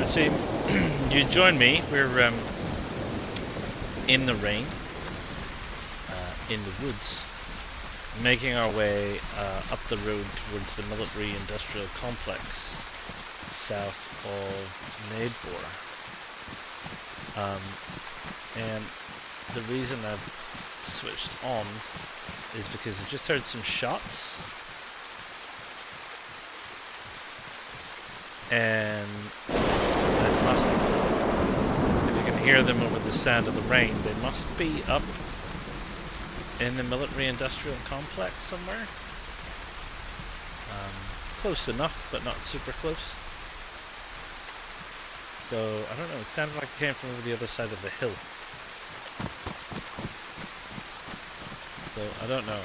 team, you join me. We're in the rain, in the woods, making our way up the road towards the military industrial complex south of Nadbor. And the reason I've switched on is because I just heard some shots, and they must, if you can hear them over the sound of the rain, they must be up in the military industrial complex somewhere. Close enough, but not super close. So, I don't know, it sounded like it came from over the other side of the hill. So, I don't know.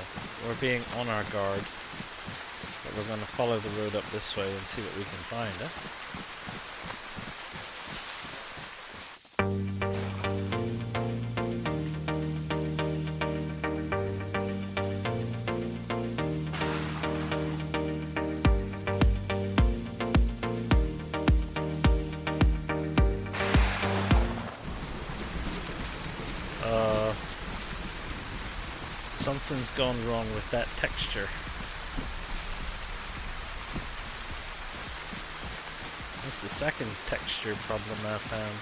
We're being on our guard. But we're going to follow the road up this way and see what we can find, Something's gone wrong with that texture. That's the second texture problem I found.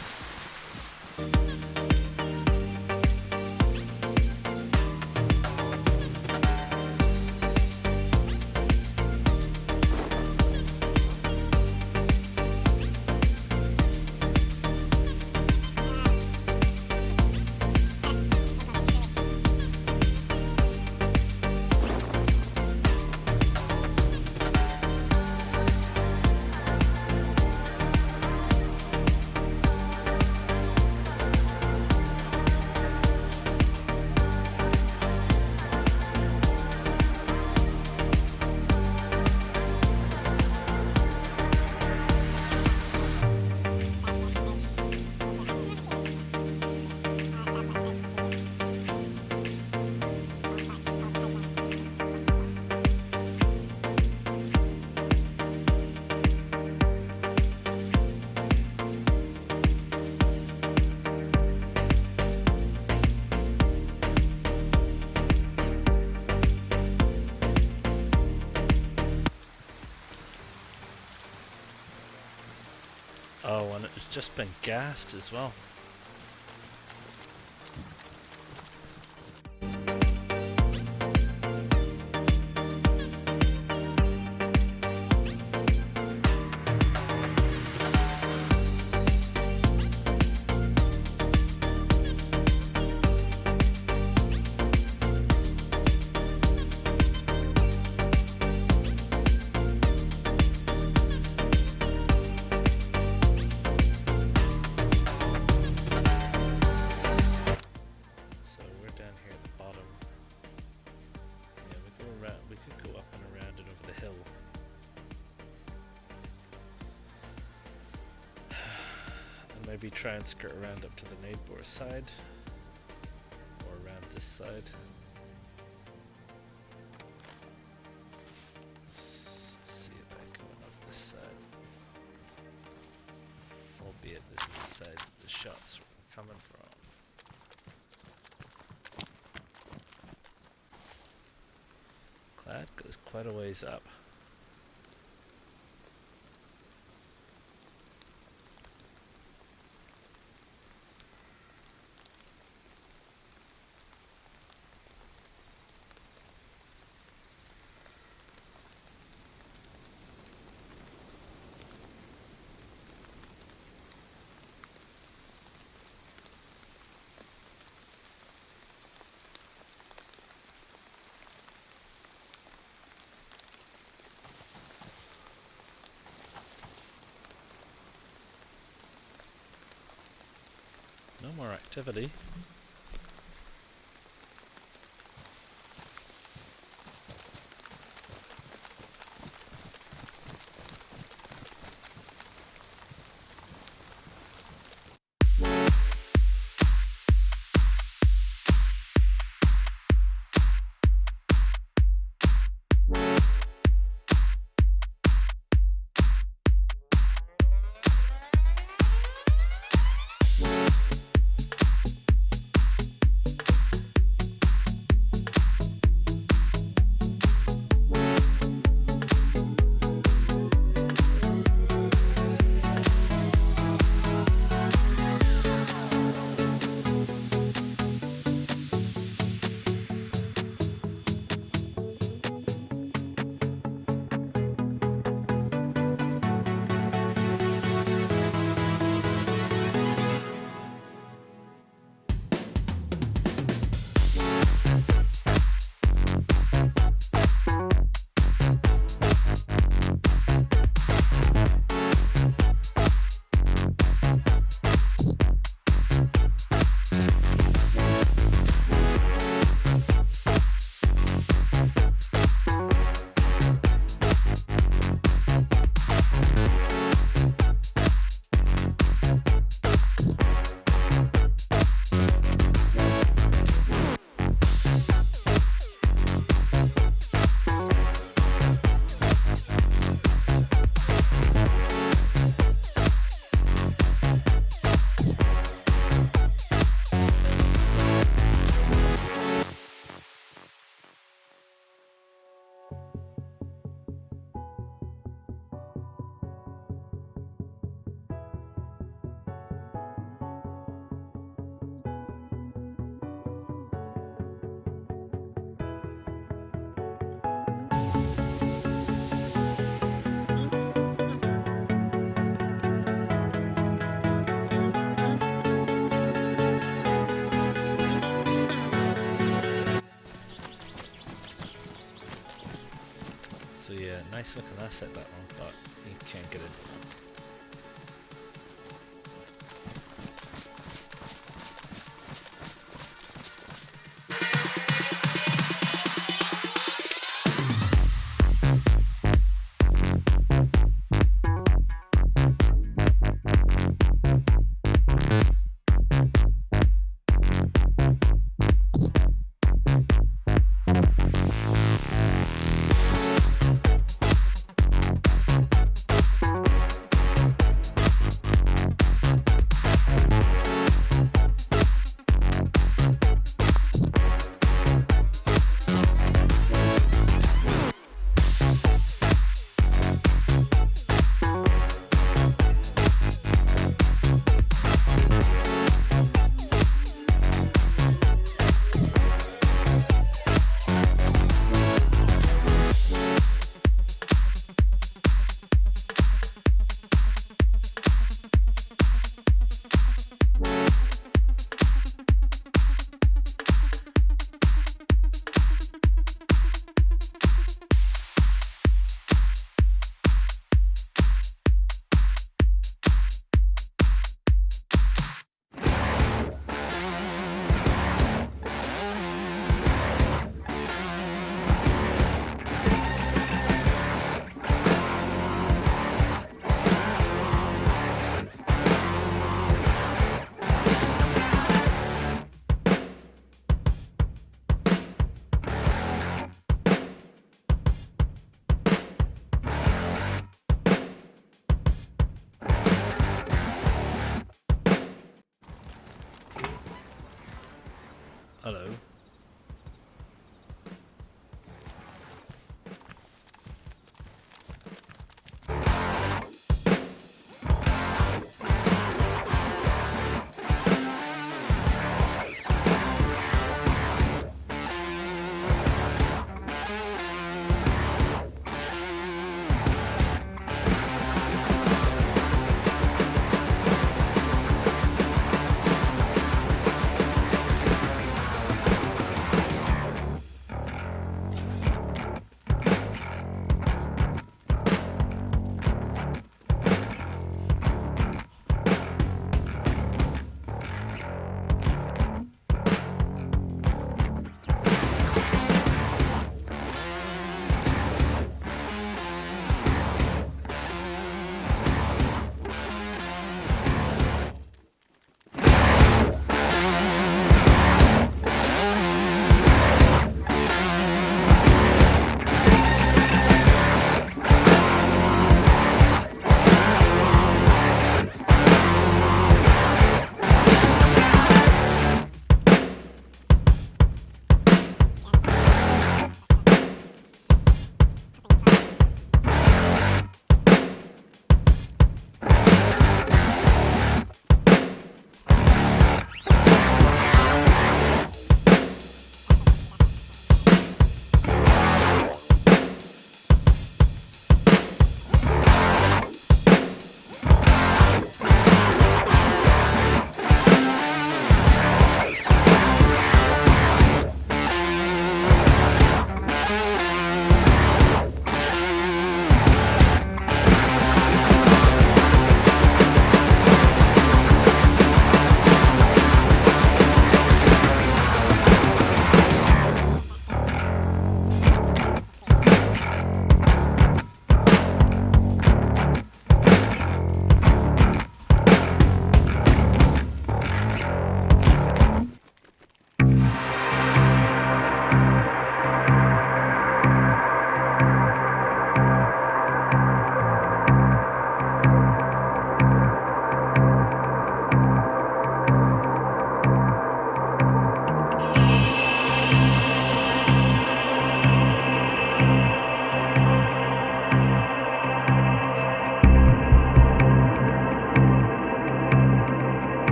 Oh, and it's just been gassed as well. Maybe try and skirt around up to the Nadbor side, or around this side. Let's see about going up this side. Albeit this is the side the shots were coming from. Clad goes quite a ways up. No more activity. actually a nice looking asset, that one, but you can't get it. Hello.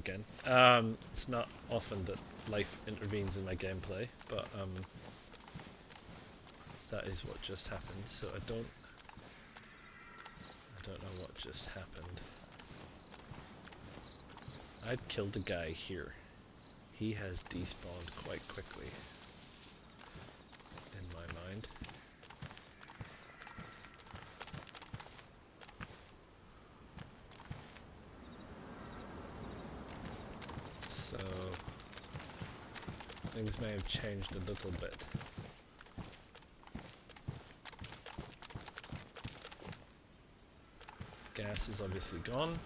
again. It's not often that life intervenes in my gameplay, but that is what just happened. So I don't know what just happened. I'd killed a guy here. He has despawned quite quickly, in my mind. So things may have changed a little bit. Gas is obviously gone.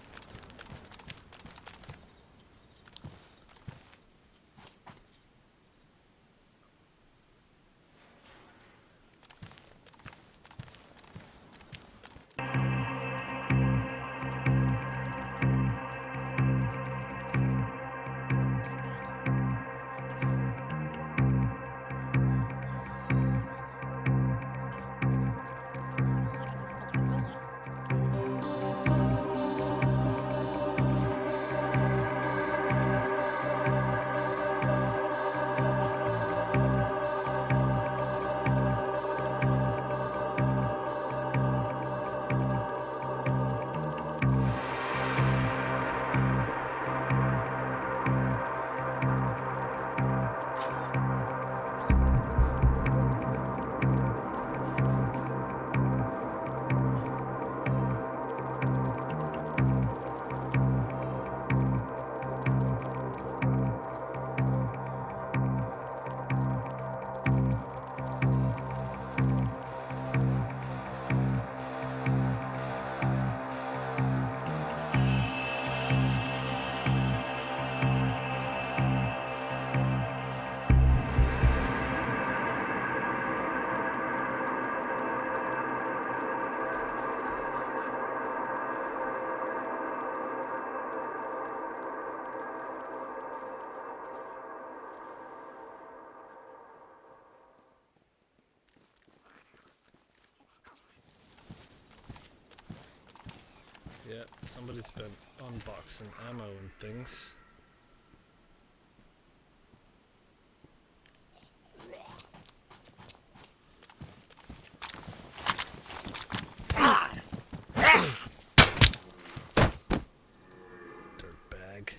Yeah, somebody's been unboxing ammo and things. Dirtbag.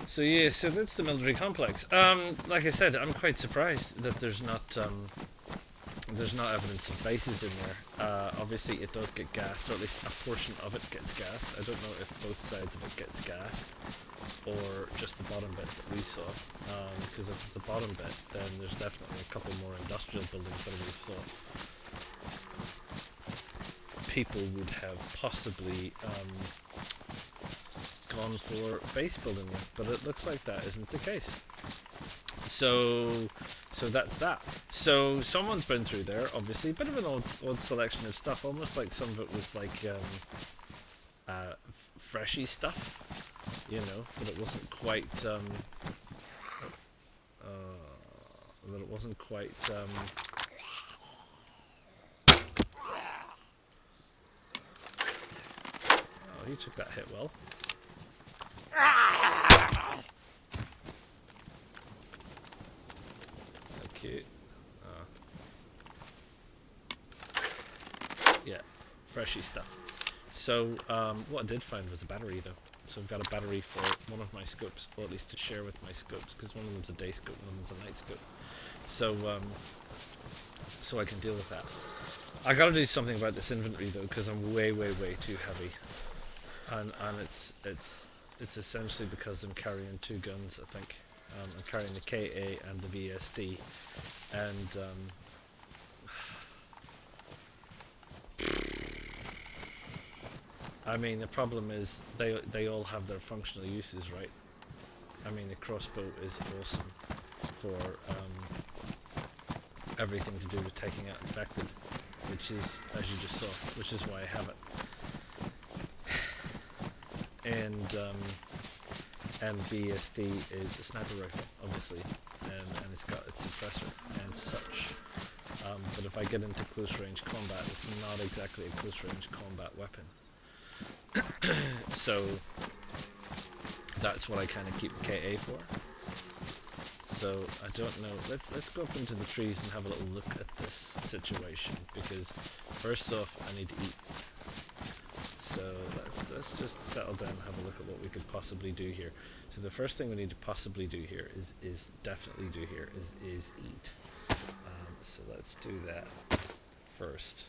So yeah, so that's the military complex. Like I said, I'm quite surprised that there's not evidence of bases in there. Obviously it does get gassed, or at least a portion of it gets gassed. I don't know if both sides of it gets gassed, or just the bottom bit that we saw. Because if it's the bottom bit, then there's definitely a couple more industrial buildings that we thought people would have possibly gone for base building with, but it looks like that isn't the case. So that's that. So someone's been through there, obviously. Bit of an odd selection of stuff, almost like some of it was like freshy stuff, you know, but it wasn't quite oh, he took that hit well. Okay. Yeah, freshy stuff. So what I did find was a battery though. So I've got a battery for one of my scopes, or at least to share with my scopes, because one of them's a day scope, one of them's a night scope. So so I can deal with that. I gotta do something about this inventory though, because I'm way too heavy, and it's essentially because I'm carrying two guns. I think I'm carrying the KA and the VSD, and I mean the problem is they all have their functional uses, right? I mean the crossbow is awesome for everything to do with taking out infected, which is, as you just saw, which is why I have it. And BSD is a sniper rifle, obviously, and it's got its suppressor and such. But if I get into close range combat, it's not exactly a close range combat weapon. So that's what I kind of keep the KA for. So I don't know. Let's go up into the trees and have a little look at this situation, because first off I need to eat. So let's just settle down and have a look at what we could possibly do here. So the first thing we need to possibly do here is definitely do here is eat. So let's do that first.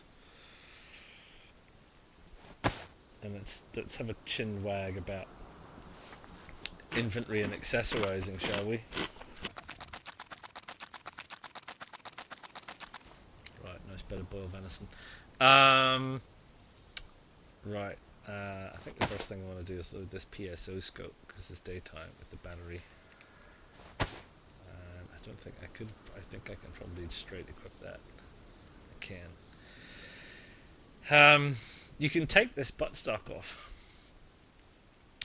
And let's have a chin wag about inventory and accessorizing, shall we? Right, nice bit of boiled venison. Right, I think the first thing I want to do is load this PSO scope, because it's daytime with the battery. And I don't think I could, I think I can probably straight equip that. I can. You can take this buttstock off.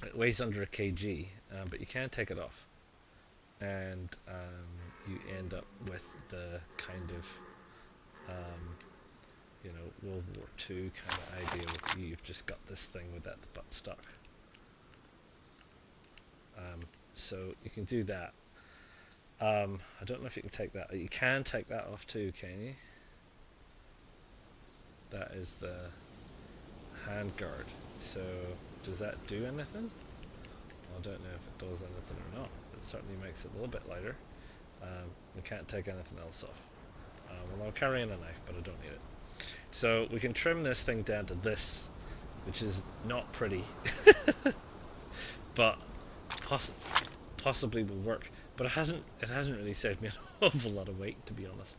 It weighs under a kg, but you can't take it off. And you end up with the kind of you know, World War II kind of idea with you've just got this thing without the buttstock. So you can do that. I don't know if you can take that. You can take that off too, can you? That is the hand guard. So does that do anything? I don't know if it does anything or not. It certainly makes it a little bit lighter. We can't take anything else off. Well, I'm carrying a knife, but I don't need it. So we can trim this thing down to this, which is not pretty, but possibly will work. But it hasn't really saved me an awful lot of weight, to be honest.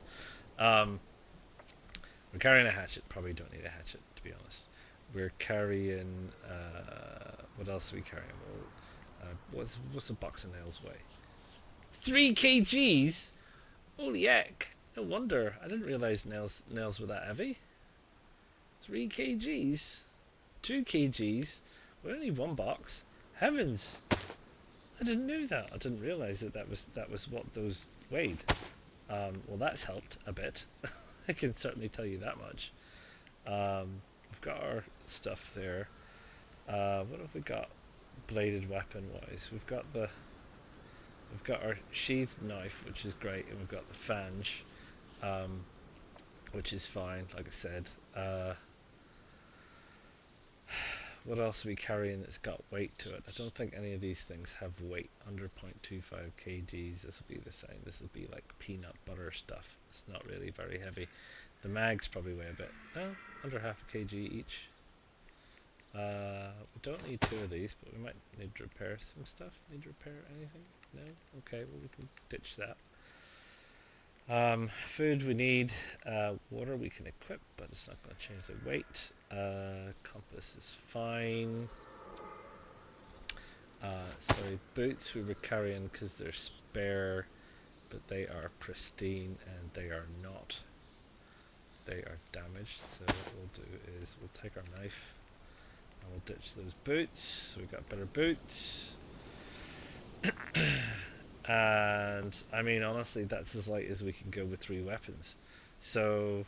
We're carrying a hatchet. Probably don't need a hatchet, to be honest. We're carrying what else are we carrying? Well, what's a box of nails weigh? 3 kgs. Holy heck! No wonder. I didn't realize nails were that heavy. 3 kgs, 2 kgs. We only have one box. Heavens! I didn't know that. I didn't realize that was what those weighed. Well, that's helped a bit. I can certainly tell you that much. We've got our stuff there. What have we got? Bladed weapon wise, we've got our sheathed knife, which is great, and we've got the fange, which is fine. Like I said. What else are we carrying that's got weight to it? I don't think any of these things have weight under 0.25 kgs. This will be the same. This will be like peanut butter stuff. It's not really very heavy. The mags probably weigh a bit. No, under half a kg each. We don't need 2 of these, but we might need to repair some stuff. Need to repair anything? No? Okay, well we can ditch that. Food we need. Water we can equip, but it's not going to change the weight. Compass is fine. Sorry, boots we were carrying because they're spare, but they are pristine and they are not. They are damaged, so what we'll do is we'll take our knife and we'll ditch those boots. So we've got better boots. And I mean, honestly, that's as light as we can go with 3 weapons. So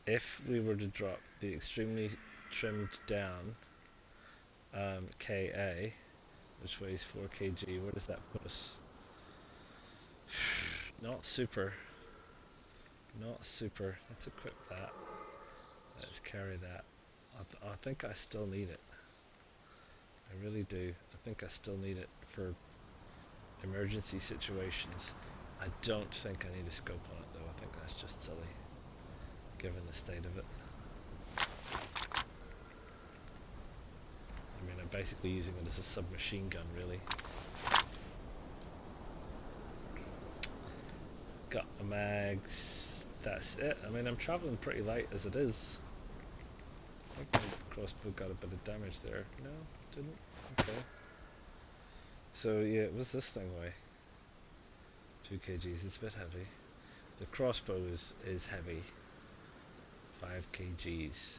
if we were to drop the extremely trimmed down KA, which weighs 4 kg, where does that put us? Not super. Not super. Let's equip that. Let's carry that. I think I still need it. I really do. I think I still need it for emergency situations. I don't think I need a scope on it though. I think that's just silly, given the state of it. I mean, I'm basically using it as a submachine gun, really. Got my mags. That's it. I mean, I'm traveling pretty light as it is. I think the crossbow got a bit of damage there. No, didn't? Okay. So yeah, it was this thing weigh? 2 kgs, it's a bit heavy. The crossbow is heavy. 5 kgs.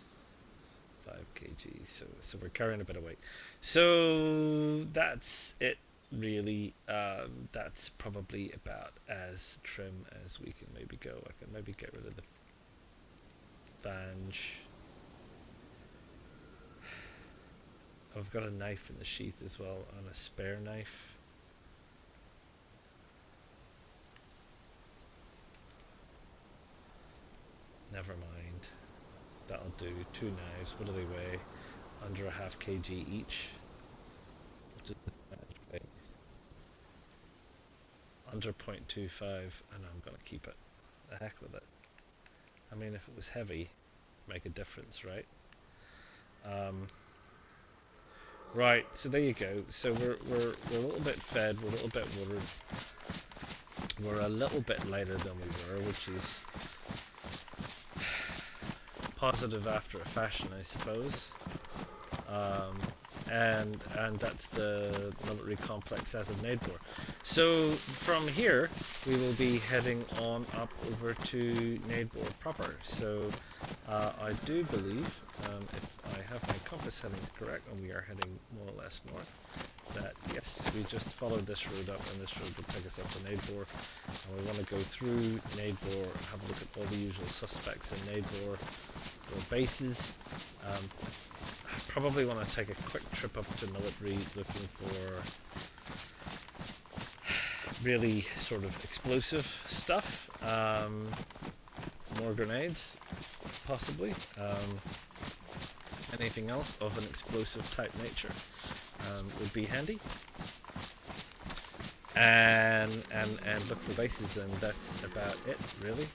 5 kgs, so we're carrying a bit of weight. So that's it really. That's probably about as trim as we can maybe go. I can maybe get rid of the bange. I've got a knife in the sheath as well, and a spare knife. Never mind. That'll do. 2 knives. What do they weigh? Under a half kg each. What does the bange weigh? Under 0.25, and I'm gonna keep it. The heck with it. I mean, if it was heavy, make a difference, right? Right, so there you go. So we're a little bit fed, we're a little bit watered, we're a little bit lighter than we were, which is positive after a fashion, I suppose. And that's the military complex out of Nadbor. So from here we will be heading on up over to Nadbor proper. So I do believe, if I have my compass headings correct, and we are heading more or less north, that yes, we just followed this road up, and this road will take us up to Nadbor, and we want to go through Nadbor, have a look at all the usual suspects in Nadbor, or bases. Probably want to take a quick trip up to military, looking for really sort of explosive stuff, more grenades, possibly, anything else of an explosive type nature would be handy, and look for bases, and that's about it really.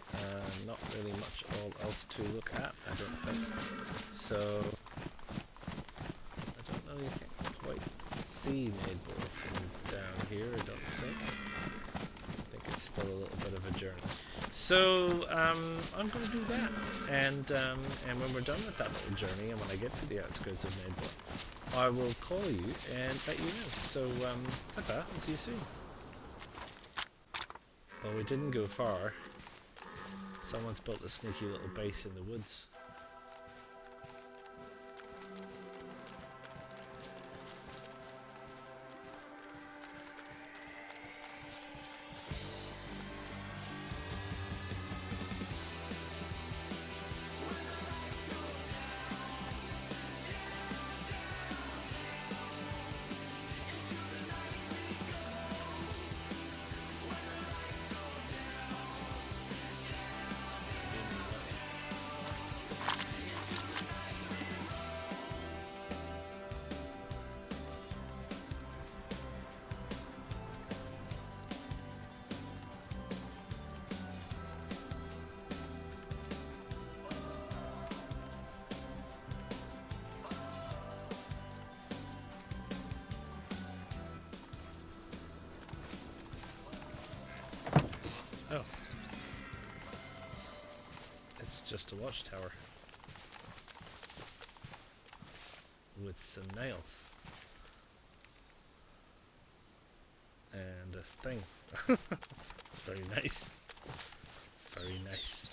Not really much else to look at, I don't think. So I don't know, you can't quite see Nadbor from down here, I don't think. I think it's still a little bit of a journey. So I'm going to do that, and when we're done with that little journey, and when I get to the outskirts of Nadbor, I will call you and let you know. So ta-ta, I'll see you soon. Well, we didn't go far. Someone's built a sneaky little base in the woods. Oh. It's just a watchtower. With some nails. And a thing. It's very nice. Very nice.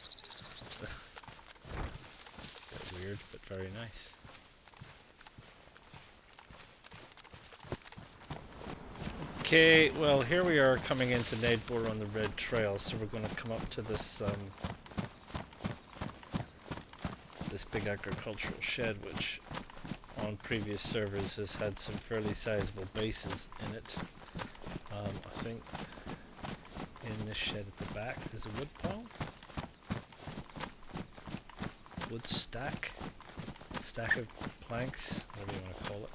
Bit weird, but very nice. Okay, well here we are coming into Nadbor on the red trail, so we're going to come up to this this big agricultural shed, which on previous servers has had some fairly sizable bases in it. I think in this shed at the back there's a wood pile, wood stack, stack of planks, whatever you want to call it.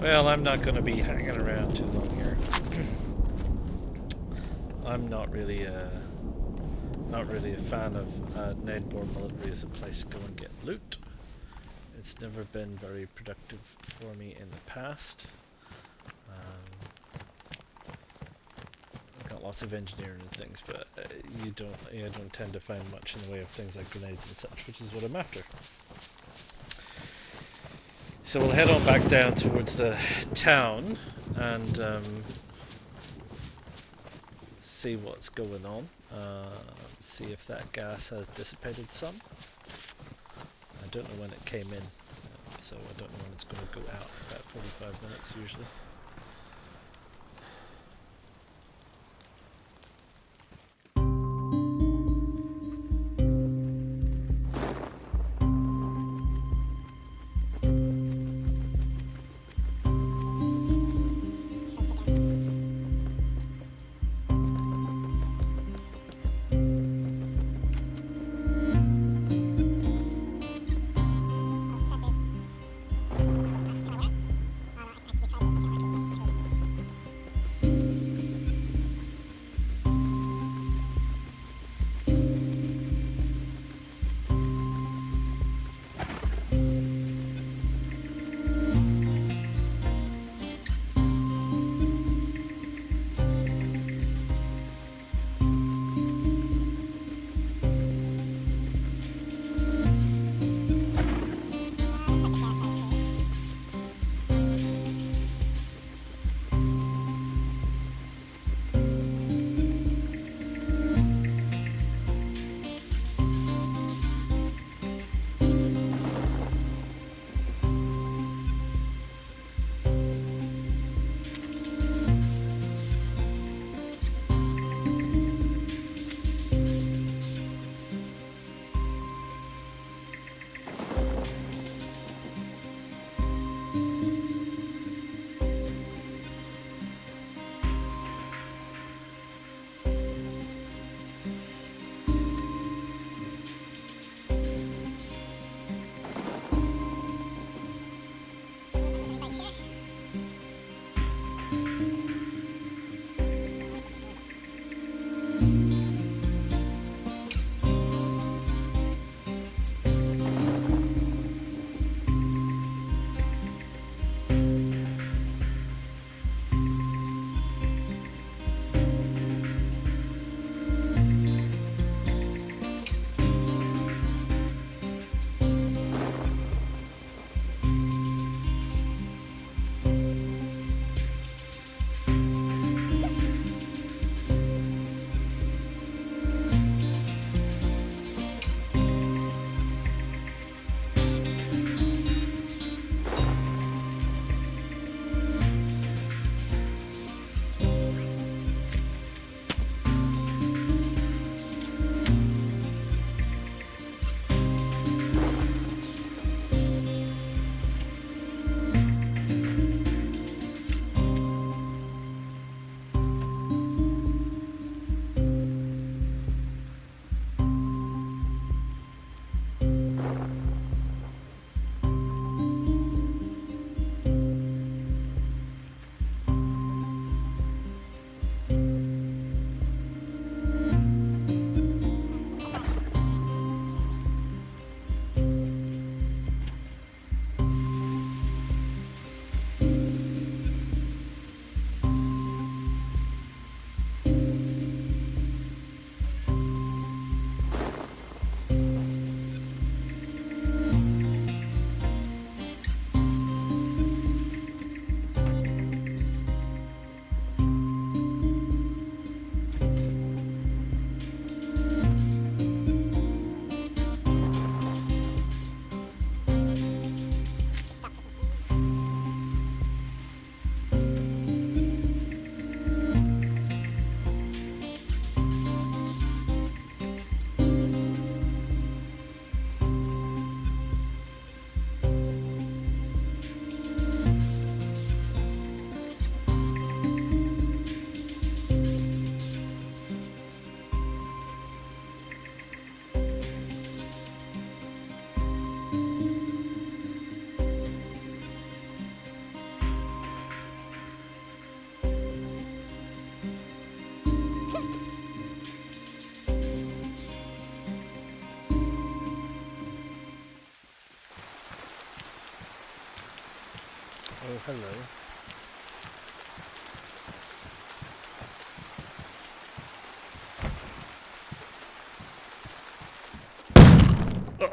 Well, I'm not going to be hanging around too long here. I'm not really a fan of Nadbor military as a place to go and get loot. It's never been very productive for me in the past. I've got lots of engineering and things, but you don't tend to find much in the way of things like grenades and such, which is what I'm after. So we'll head on back down towards the town and see what's going on. See if that gas has dissipated some. I don't know when it came in, so I don't know when it's going to go out. It's about 45 minutes usually. Oh, hello.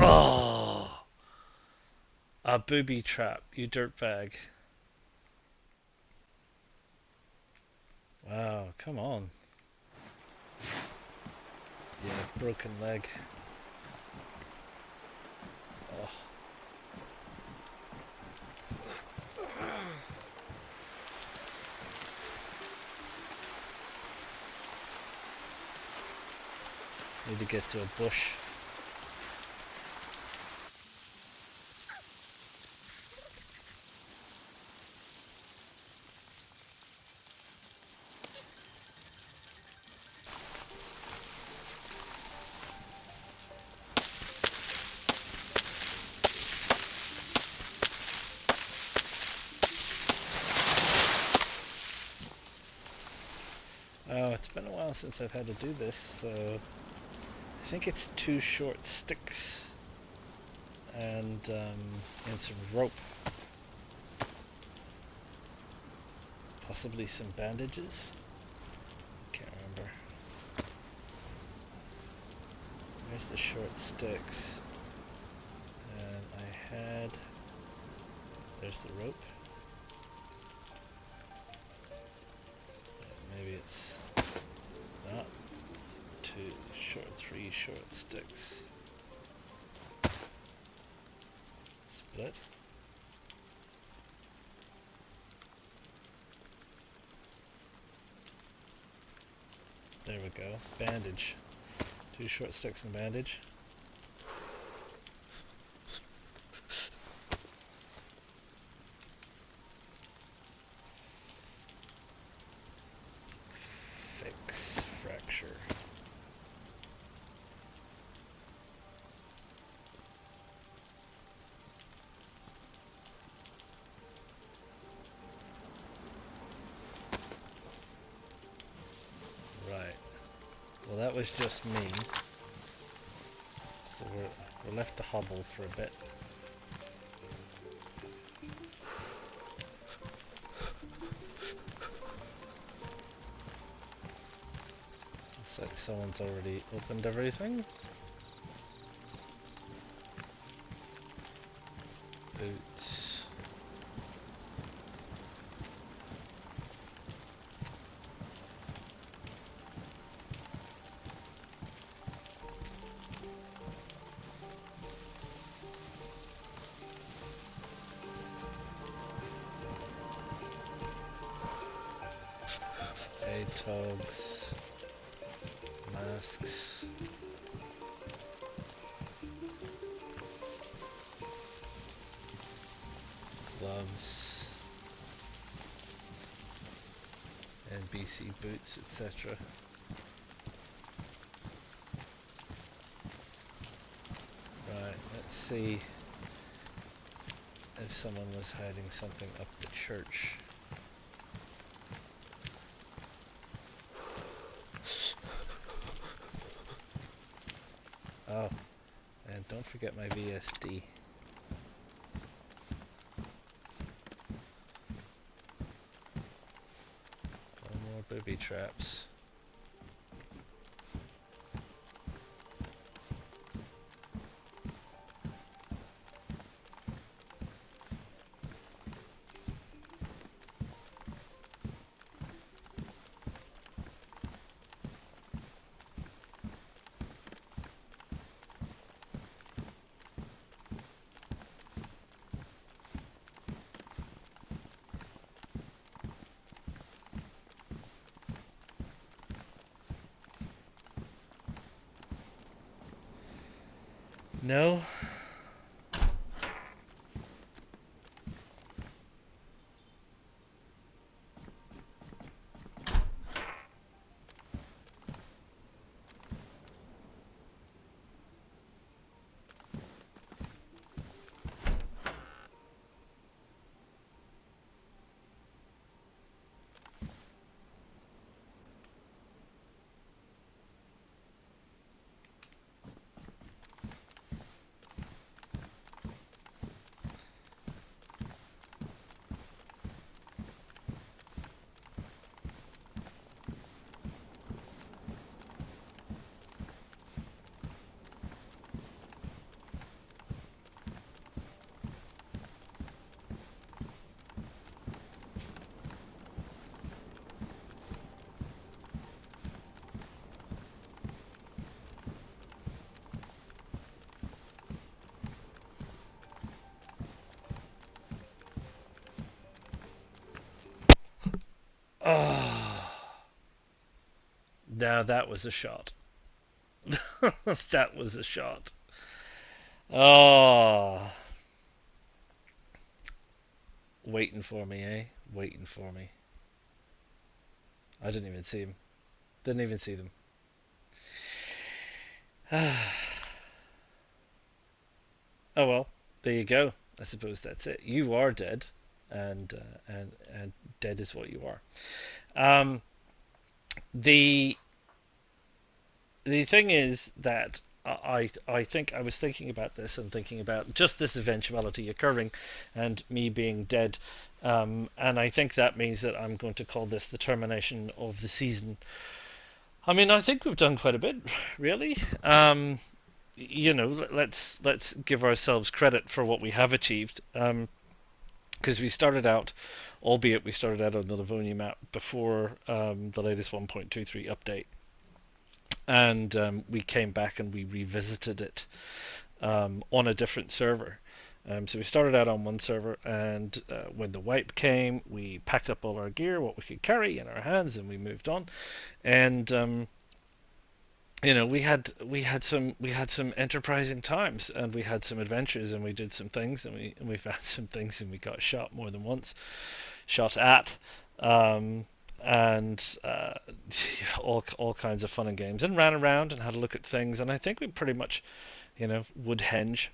Oh! A booby trap, you dirtbag. Wow, come on. Yeah, broken leg. Oh. Need to get to a bush. Oh, it's been a while since I've had to do this, so I think it's 2 short sticks and some rope. Possibly some bandages? Can't remember. There's the short sticks. And I had... There's the rope. Maybe it's not 3 short sticks. Split. There we go. Bandage. 2 short sticks and bandage. Fix fracture. Right. Well, that was just me. So we're left to hobble for a bit. Looks like someone's already opened everything. Boots. Togs, masks, gloves, and BC boots, etc. Right, let's see if someone was hiding something up the church. Oh, and don't forget my VSD. No more booby traps. No? Oh, now that was a shot. That was a shot. Oh, waiting for me, eh? Waiting for me. I didn't even see him. Didn't even see them. Oh well, there you go. I suppose that's it. You are dead, and dead is what you are. Um, the the thing is that I think I was thinking about this and thinking about just this eventuality occurring, and me being dead, and I think that means that I'm going to call this the termination of the season. I mean, I think we've done quite a bit, really. You know, let's give ourselves credit for what we have achieved. Because we started out, albeit we started out on the Livonia map before the latest 1.23 update, and we came back and we revisited it on a different server. So we started out on one server, and when the wipe came, we packed up all our gear, what we could carry in our hands, and we moved on. And you know, we had some enterprising times, and we had some adventures, and we did some things, and we found some things, and we got shot more than once, shot at, um, and all kinds of fun and games, and ran around and had a look at things, and I think we pretty much, you know, would henge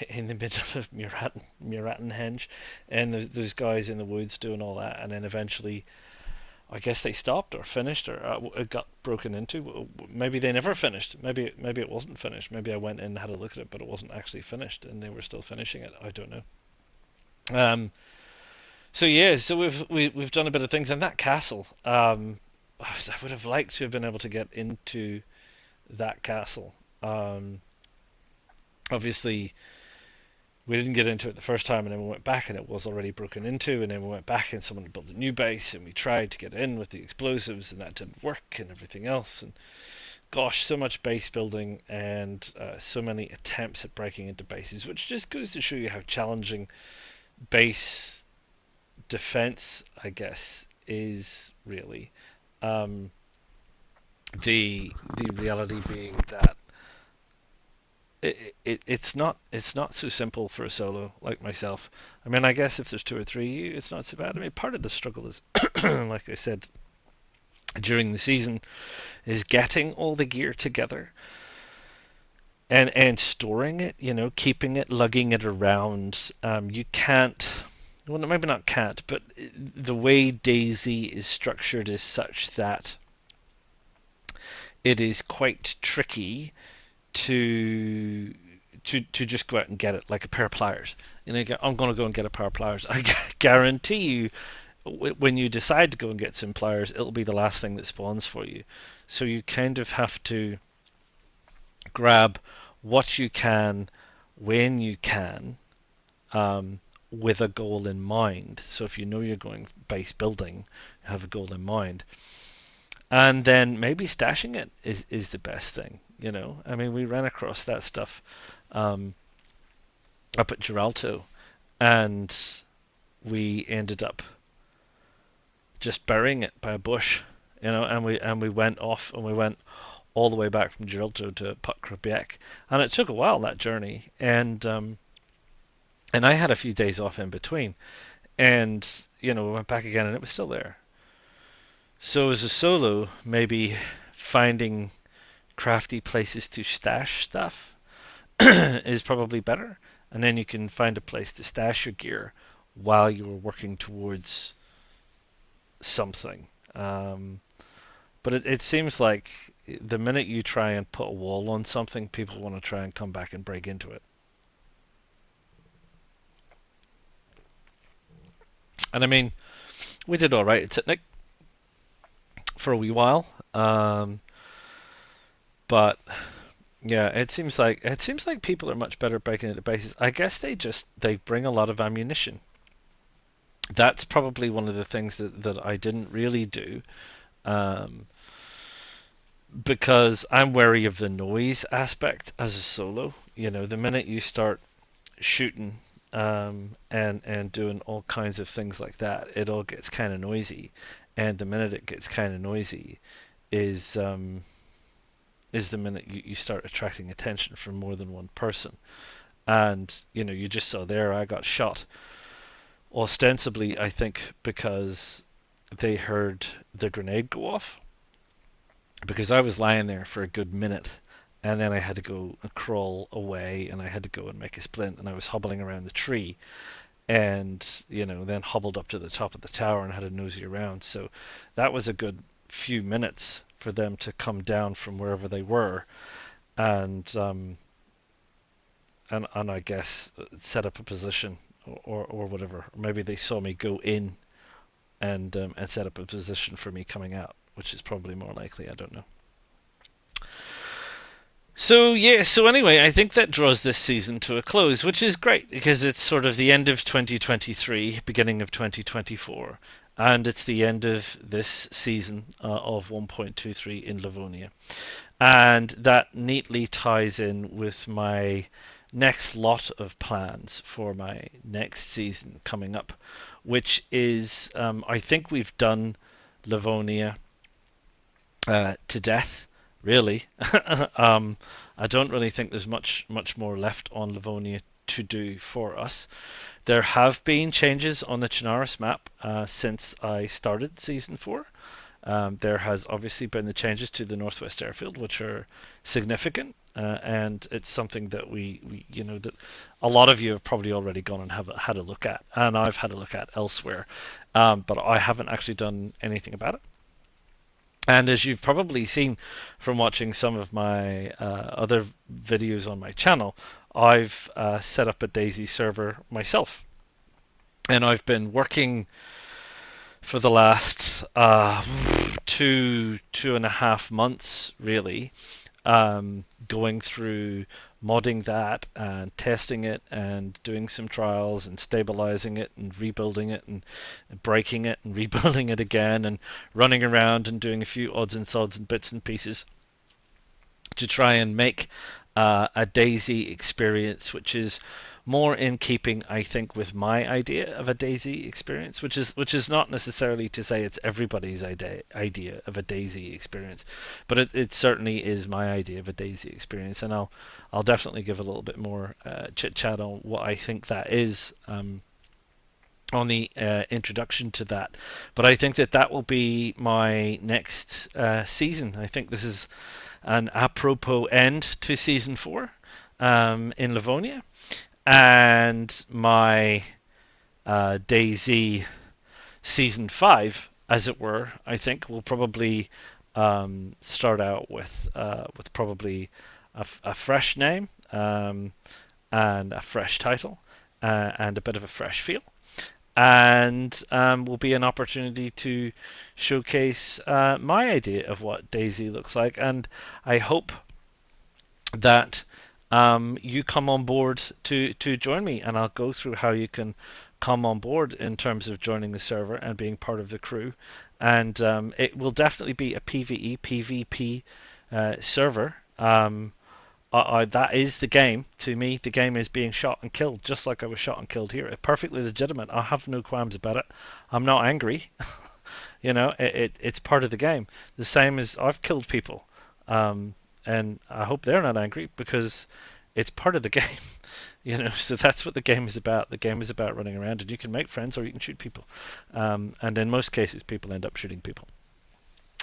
in the middle of Muratin henge, and those guys in the woods doing all that, and then eventually I guess they stopped or finished or it got broken into. Maybe they never finished. Maybe it wasn't finished. Maybe I went in and had a look at it, but it wasn't actually finished, and they were still finishing it. I don't know. So yeah, so we've done a bit of things, and that castle. I would have liked to have been able to get into that castle. Um, Obviously, we didn't get into it the first time, and then we went back and it was already broken into, and then we went back and someone built a new base, and we tried to get in with the explosives, and that didn't work, and everything else. And gosh, so much base building, and so many attempts at breaking into bases, which just goes to show you how challenging base defense, I guess, is really. Um, the reality being that it's not so simple for a solo like myself. I mean, I guess if there's two or three, it's not so bad. I mean, part of the struggle is, like I said, during the season, is getting all the gear together and storing it. You know, keeping it, lugging it around. You can't. Well, maybe not can't, but the way DayZ is structured is such that it is quite tricky to to just go out and get it like a pair of pliers. You know, I'm going to go and get a pair of pliers. I guarantee you, when you decide to go and get some pliers, it'll be the last thing that spawns for you. So you kind of have to grab what you can when you can, with a goal in mind. So if you know you're going base building, have a goal in mind. And then maybe stashing it is the best thing, you know. I mean, we ran across that stuff um, up at Geralto, and we ended up just burying it by a bush, you know. And we went off, and we went all the way back from Geralto to Put-Quebec, and it took a while, that journey, and I had a few days off in between, and you know, we went back again, and it was still there. So as a solo, maybe finding crafty places to stash stuff is probably better, and then you can find a place to stash your gear while you are working towards something. But it seems like the minute you try and put a wall on something, people want to try and come back and break into it. And I mean, we did all right at Titnic for a wee while, but yeah, it seems like people are much better at breaking into bases. I guess they bring a lot of ammunition. That's probably one of the things that I didn't really do, um, because I'm wary of the noise aspect as a solo. You know, the minute you start shooting, and doing all kinds of things like that, it all gets kind of noisy, and the minute it gets kind of noisy is the minute you start attracting attention from more than one person. And you just saw there, I got shot ostensibly, I think, because they heard the grenade go off, because I was lying there for a good minute, and then I had to go and crawl away, and I had to go and make a splint, and I was hobbling around the tree, and then hobbled up to the top of the tower and had a nosy around. So that was a good few minutes for them to come down from wherever they were, and I guess set up a position, or whatever. Or maybe they saw me go in and set up a position for me coming out, which is probably more likely. I don't know. So yeah, so anyway, I think that draws this season to a close, which is great because it's sort of the end of 2023, beginning of 2024, and it's the end of this season of 1.23 in Livonia. And that neatly ties in with my next lot of plans for my next season coming up, which is I think we've done Livonia to death, really. I don't really think there's much more left on Livonia to do for us. There have been changes on the Chernarus map since I started Season 4. There has obviously been the changes to the Northwest Airfield, which are significant, and it's something that we that a lot of you have probably already gone and have had a look at, and I've had a look at elsewhere, but I haven't actually done anything about it. And as you've probably seen from watching some of my other videos on my channel, I've set up a DayZ server myself. And I've been working for the last 2.5 months, really, going through modding that and testing it and doing some trials and stabilizing it and rebuilding it and breaking it and rebuilding it again and running around and doing a few odds and sods and bits and pieces to try and make a DayZ experience which is more in keeping, I think, with my idea of a DayZ experience, which is not necessarily to say it's everybody's idea of a DayZ experience, but it certainly is my idea of a DayZ experience, and I'll definitely give a little bit more chit chat on what I think that is on the introduction to that. But I think that will be my next season. I think this is an apropos end to Season 4 in Livonia. And my DayZ Season 5, as it were, I think will probably start out with probably a fresh name and a fresh title and a bit of a fresh feel. And will be an opportunity to showcase my idea of what DayZ looks like. And I hope that you come on board to join me, and I'll go through how you can come on board in terms of joining the server and being part of the crew. And it will definitely be a PvE, PvP server. That is the game. To me, the game is being shot and killed, just like I was shot and killed here. It's perfectly legitimate. I have no qualms about it. I'm not angry. It's part of the game. The same as I've killed people. And I hope they're not angry because it's part of the game, So that's what the game is about. The game is about running around, and you can make friends or you can shoot people. And in most cases, people end up shooting people.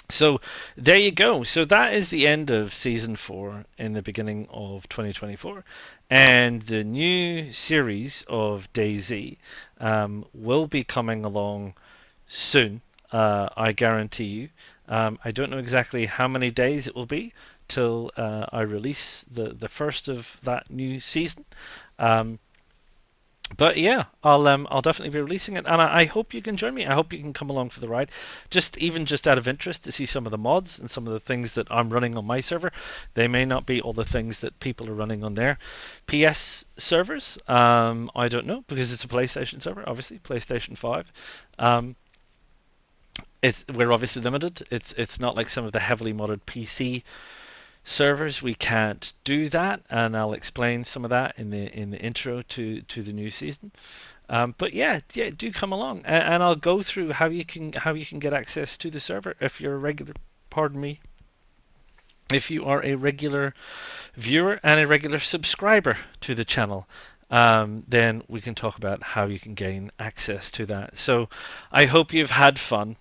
So there you go. So that is the end of Season 4 in the beginning of 2024. And the new series of DayZ will be coming along soon, I guarantee you. I don't know exactly how many days it will be till I release the first of that new season. But yeah, I'll definitely be releasing it, and I hope you can join me. I hope you can come along for the ride, just out of interest to see some of the mods and some of the things that I'm running on my server. They may not be all the things that people are running on their PS servers. I don't know, because it's a PlayStation server, obviously PlayStation 5. We're obviously limited. It's not like some of the heavily modded PC servers. We can't do that, and I'll explain some of that in the intro to the new season. But yeah, do come along, and I'll go through how you can get access to the server if you're a regular. Pardon me. If you are a regular viewer and a regular subscriber to the channel, then we can talk about how you can gain access to that. So I hope you've had fun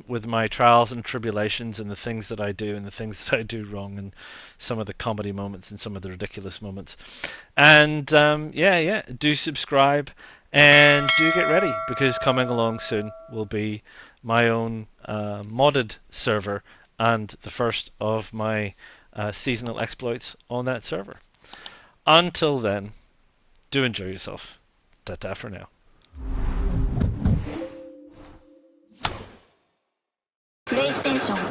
with my trials and tribulations and the things that I do and the things that I do wrong and some of the comedy moments and some of the ridiculous moments. And do subscribe and do get ready, because coming along soon will be my own modded server and the first of my seasonal exploits on that server. Until then, do enjoy yourself. Ta-ta for now. PlayStation